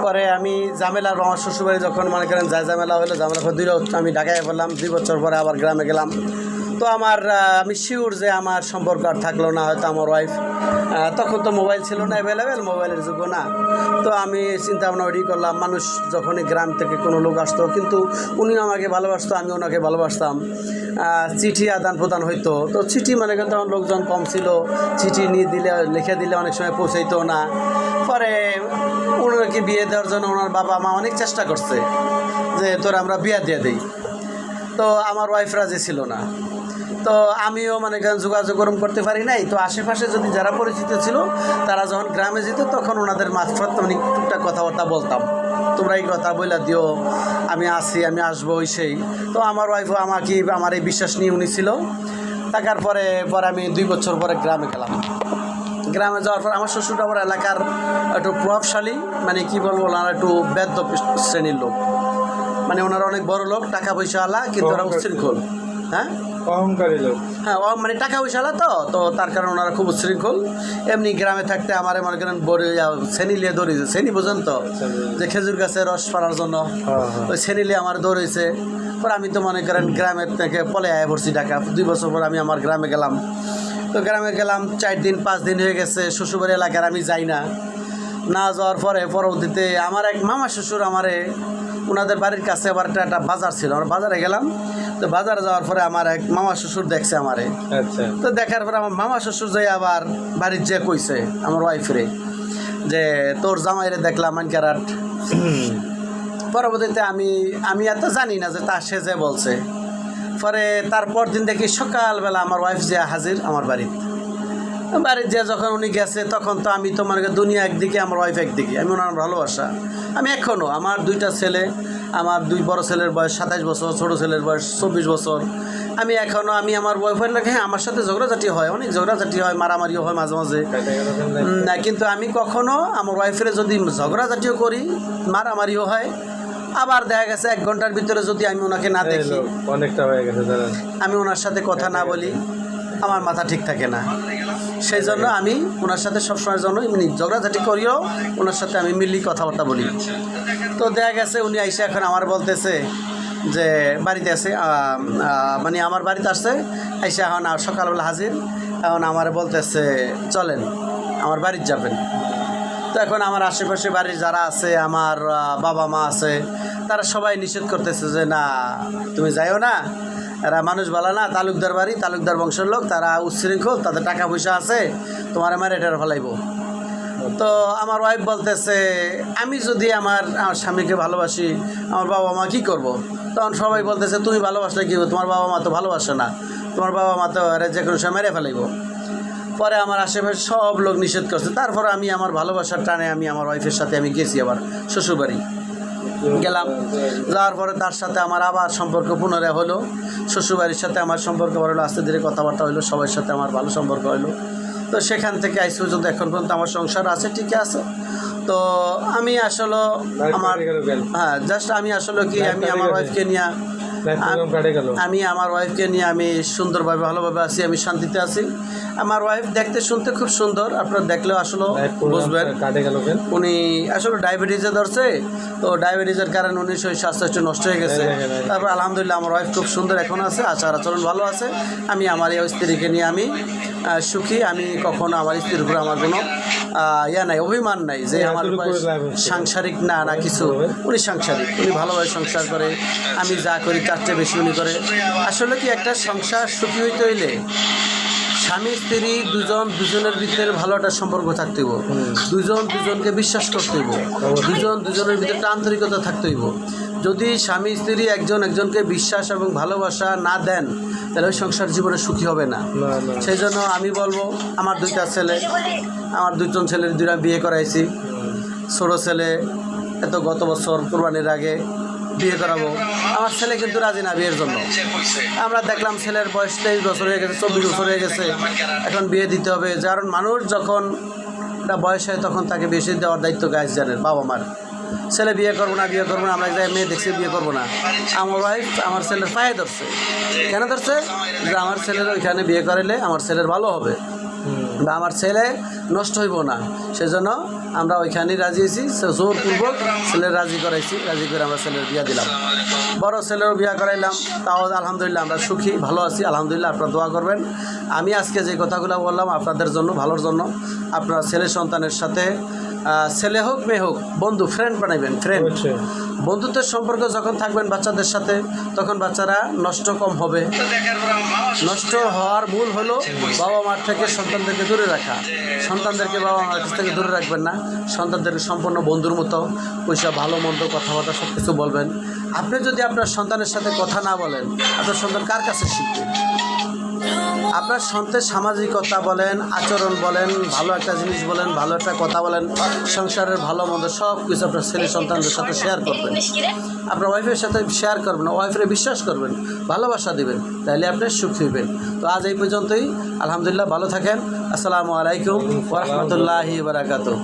পরে আমি ঝামেলা আমার শ্বশুরবাড়ি যখন মনে করেন যা ঝামেলা হলো ঝামেলা করে আমি ঢাকায় বললাম 2 বছর পরে আবার গ্রামে গেলাম। তো আমি শিওর যে আমার সম্পর্ক আর থাকলো না, হয়তো আমার ওয়াইফ তখন তো মোবাইল ছিল না অ্যাভেলেবেল, মোবাইলের যুগ না। তো আমি চিন্তা ভাবনা ওইটাই করলাম, মানুষ যখনই গ্রাম থেকে কোনো লোক আসতো কিন্তু উনি আমাকে ভালোবাসতো, আমি ওনাকে ভালোবাসতাম, চিঠি আদান প্রদান হইতো। তো চিঠি মানে কিন্তু তখন লোকজন কম ছিল, চিঠি নিয়ে দিলে লিখে দিলে অনেক সময় পৌঁছাইতো না। পরে ওনাকে বিয়ে দেওয়ার জন্য ওনার বাবা মা অনেক চেষ্টা করছে যে তোরা আমরা বিয়ে দিয়ে দিই। তো আমার ওয়াইফ রাজি ছিল না। তো আমিও মানে যোগাযোগ করতে পারি নাই। তো আশেপাশে যদি যারা পরিচিত ছিল তারা যখন গ্রামে যেত তখন ওনাদের মারফত মানে টুকটাক কথাবার্তা বলতাম, তোমরা এই কথা বইলা দিও, আমি আসি, আমি আসবো, ওই সেই। তো আমার ওয়াইফও আমার এই বিশ্বাস নিয়ে উনি ছিল। থাকার পরে আমি 2 বছর পরে গ্রামে গেলাম। গ্রামে যাওয়ার পর আমার শ্বশুর আমার এলাকার একটু প্রভাবশালী, মানে কি বলবো, ওনারা একটু বেদ্য শ্রেণীর লোক, মানে ওনারা অনেক বড় লোক, টাকা পয়সা আলা, কিন্তু ওরা উচ্ছৃঙ্খল। হ্যাঁ, অহংকারী লোক। হ্যাঁ, মানে টাকা পয়সা আলা, তো তার কারণে ওনারা খুব উচ্ছৃঙ্খল। এমনি গ্রামে থাকতে আমার মনে করেন ছেনি লিয়ে দৌড়েছে, ছেনি বুঝেন তো, যে খেজুর গাছে রস পাড়ার জন্য ওই ছেনি লিয়ে আমার দৌড়েছে। পর আমি তো মনে করেন গ্রামের থেকে পলে আয় পড়ছি ঢাকা। 2 বছর পর আমি আমার গ্রামে গেলাম। তো গ্রামে গেলাম 4 দিন 5 দিন হয়ে গেছে, শ্বশুরবাড়ি এলাকার আমি যাই না যাওয়ার পরে পরবর্তীতে আমার এক মামা শ্বশুর ওনাদের বাড়ির কাছে আবার একটা বাজার ছিল, আমরা বাজারে গেলাম। তো বাজারে যাওয়ার পরে আমার এক মামা শ্বশুর দেখছে আমারে। আচ্ছা। তো দেখার পরে আমার মামা শ্বশুর যাই আবার বাড়ির যে কইছে আমার ওয়াইফরে যে তোর জামাইরে দেখলাম মানকারাট। পরবর্তীতে আমি এত জানি না যে সে যে বলছে। পরে তারপর দিন দেখি সকালবেলা আমার ওয়াইফ যে হাজির আমার বাড়িতে যে যখন উনি গেছে তখন তো আমি তো মানে দুনিয়া একদিকে, আমার ওয়াইফ একদিকে। আমি ওনার ভালোবাসা, আমি এখনও আমার 2টা ছেলে, আমার 2 বড় ছেলের বয়স 27 বছর, ছোটো ছেলের বয়স 24 বছর। আমি এখনও আমার ওয়াইফের লাগে, হ্যাঁ আমার সাথে ঝগড়াঝাটি হয়, অনেক ঝগড়াঝাটি হয়, মারামারিও হয় মাঝে মাঝে, কিন্তু আমি কখনো আমার ওয়াইফের যদি ঝগড়াঝাটিও করি, মারামারিও হয়, আবার দেখা গেছে 1 ঘন্টার ভিতরে যদি আমি ওনাকে না দেখি, অনেকটা হয়ে গেছে, আমি ওনার সাথে কথা না বলি, আমার মাথা ঠিক থাকে না। সেই জন্য আমি ওনার সাথে সবসময়ের জন্য এমনি ঝগড়াঝাটি করিও ওনার সাথে আমি মিলি কথাবার্তা বলি। তো দেখা গেছে উনি আইসে এখন আমার বলতেছে যে বাড়িতে আছে, মানে আমার বাড়িতে আসছে, আইসে এখন সকালবেলা হাজির, এখন আমার বলতেছে চলেন আমার বাড়িতে যাবেন। তো এখন আমার আশেপাশে বাড়ির যারা আছে, আমার বাবা মা আছে, তারা সবাই নিষেধ করতেছে যে না তুমি যাইও না, এরা মানুষ ভালো না, তালুকদার বাড়ি, তালুকদার বংশের লোক, তারা উচ্ছৃঙ্খল, তাদের টাকা পয়সা আছে, তোমার আমার এটার ফেলাইব। তো আমার ওয়াইফ বলতেছে আমি যদি আমার স্বামীকে ভালোবাসি, আমার বাবা মা কী করব? তখন সবাই বলতেছে তুমি ভালোবাসলে কী, তোমার বাবা মা তো ভালোবাসে না, তোমার বাবা মা তো এরা যে কোনো সময় মেরে ফেলাইব। পরে আমার আশেপাশে সব লোক নিষেধ করছে। তারপরে আমি আমার ভালোবাসার টানে আমি আমার ওয়াইফের সাথে আমি গেছি আবার শ্বশুরবাড়ি গেলাম। যাওয়ার পরে তার সাথে আমার আবার সম্পর্ক পুনরায় হলো, শ্বশুরবাড়ির সাথে আমার সম্পর্ক হলো, আস্তে ধীরে কথাবার্তা হলো, সবার সাথে আমার ভালো সম্পর্ক হলো। তো সেখান থেকে আজ পর্যন্ত এখন পর্যন্ত আমার সংসার আছে, ঠিক আছে। তো আমি আসলে জাস্ট আমি আসলে কি আমি আমার ওয়াইফকে নিয়ে আমার ওয়াইফকে নিয়ে আমি সুন্দরভাবে ভালোভাবে আছি, আমি শান্তিতে আছি। আমার ওয়াইফ দেখতে শুনতে খুব সুন্দর, আপনারা দেখলেও আসলে বুঝবেন। উনি আসলে ডায়াবেটিসে ধরছে, তো ডায়াবেটিসের কারণে উনি শরীর স্বাস্থ্য একটু নষ্ট হয়ে গেছে। তারপর আলহামদুলিল্লাহ আমার ওয়াইফ খুব সুন্দর এখন আছে, আচার আচরণ ভালো আছে। আমি আমার এই স্ত্রীকে নিয়ে আমি সুখী। আমি কখনো আমার স্ত্রীর উপরে আমার কোনো নাই, অভিমান নাই যে আমার সাংসারিক না কিছু। উনি সাংসারিক, উনি ভালোভাবে সংসার করে, আমি যা করি তার চেয়ে বেশি উনি করে। আসলে কি একটা সংসার সুখী হইতে হইলে স্বামী স্ত্রী দুজনের ভিতরে ভালো একটা সম্পর্ক থাকতে হইব, দুজনকে বিশ্বাস করতে হইব, দুজনের ভিতরে একটা আন্তরিকতা থাকতে হইব। যদি স্বামী স্ত্রী একজনকে বিশ্বাস এবং ভালোবাসা না দেন তাহলে ওই সংসার জীবনে সুখী হবে না। সেই জন্য আমি বলবো আমার 2টা ছেলে, আমার 2জন ছেলের 2টা বিয়ে করাইছি। ছোটো ছেলে গত বছর কোরবানির আগে বিয়ে করাবো, আমার ছেলে কিন্তু রাজি না বিয়ের জন্য। আমরা দেখলাম ছেলের বয়স 23 বছর হয়ে গেছে, 24 বছর হয়ে গেছে, এখন বিয়ে দিতে হবে। কারণ মানুষ যখন একটা বয়স হয় তখন তাকে বেশি দেওয়ার দায়িত্ব গার্জিয়ানের, বাবা মার। ছেলে বিয়ে করবো না, আমরা যাই মেয়ে দেখছি বিয়ে করবো না। আমার ওয়াইফ আমার ছেলের পায়ে ধরছে। কেন ধরছে? যে আমার ছেলের ওইখানে বিয়ে করাইলে আমার ছেলের ভালো হবে বা আমার ছেলে নষ্ট হইব না, সেজন্য আমরা ওইখানেই রাজি হয়েছি, জোরপূর্বক ছেলের রাজি করাইছি, রাজি করে আমরা ছেলের বিয়া দিলাম। বড় ছেলেরও বিয়া করাইলাম, তাও আলহামদুলিল্লাহ আমরা সুখী, ভালো আছি আলহামদুলিল্লাহ। আপনারা দোয়া করবেন। আমি আজকে যে কথাগুলো বললাম আপনাদের জন্য, ভালোর জন্য। আপনার ছেলে সন্তানের সাথে ছেলে হোক মেয়ে হোক, বন্ধু ফ্রেন্ড বানাইবেন, ফ্রেন্ড। অবশ্যই। বন্ধুত্বের সম্পর্ক যখন থাকবেন বাচ্চাদের সাথে, তখন বাচ্চারা নষ্ট কম হবে। নষ্ট হওয়ার মূল হলো বাবা মার থেকে সন্তানদেরকে দূরে রাখা। সন্তানদেরকে বাবা মার কাছ থেকে দূরে রাখবেন না, সন্তানদেরকে সম্পূর্ণ বন্ধুর মতো পয়সা ভালো মন্দ কথাবার্তা সব কিছু বলবেন। আপনি যদি আপনার সন্তানের সাথে কথা না বলেন, আপনার সন্তান কার কাছে শিখবে? আপনার সন্তানের সামাজিকতা বলেন, আচরণ বলেন, ভালো একটা জিনিস বলেন, ভালো একটা কথা বলেন, সংসারের ভালো মন্দ সব কিছু আপনার ছেলে সন্তানদের সাথে শেয়ার করবেন। আপনার ওয়াইফের সাথে শেয়ার করবেন, ওয়াইফের বিশ্বাস করবেন, ভালোবাসা দেবেন, তাহলে আপনি সুখী হইবেন। তো আজ এই পর্যন্তই, আলহামদুলিল্লাহ, ভালো থাকেন। আসসালামু আলাইকুম ওয়া রাহমাতুল্লাহি ওয়া বারাকাতুহু।